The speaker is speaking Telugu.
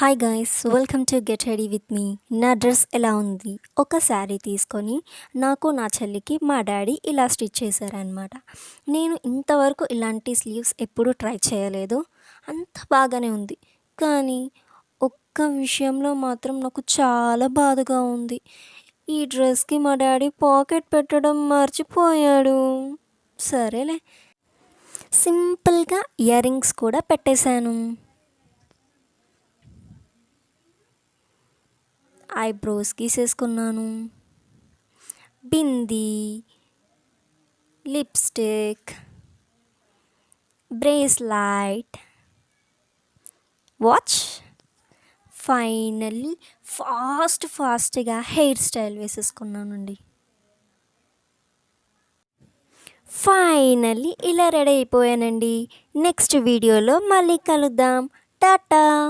Hi guys, welcome to get ready with me. నా డ్రెస్ ఎలా ఉంది? ఒక శారీ తీసుకొని నాకు నా చెల్లికి మా డాడీ ఇలా స్టిచ్ చేశారనమాట. నేను ఇంతవరకు ఇలాంటి స్లీవ్స్ ఎప్పుడూ ట్రై చేయలేదు. అంత బాగానే ఉంది. కానీ ఒక్క విషయంలో మాత్రం నాకు చాలా బాధగా ఉంది. ఈ డ్రెస్కి మా డాడీ పాకెట్ పెట్టడం మర్చిపోయాడు. సరేలే, సింపుల్గా ఇయర్ రింగ్స్ కూడా పెట్టేశాను. ఐబ్రోస్ గీసేసుకున్నాను. Bindi, lipstick, bracelet, watch. Finally ఫాస్ట్గా హెయిర్ స్టైల్ వేసేసుకున్నానండి. ఫైనల్లీ ఇలా రెడీ అయిపోయానండి. నెక్స్ట్ వీడియోలో మళ్ళీ కలుద్దాం. టాటా.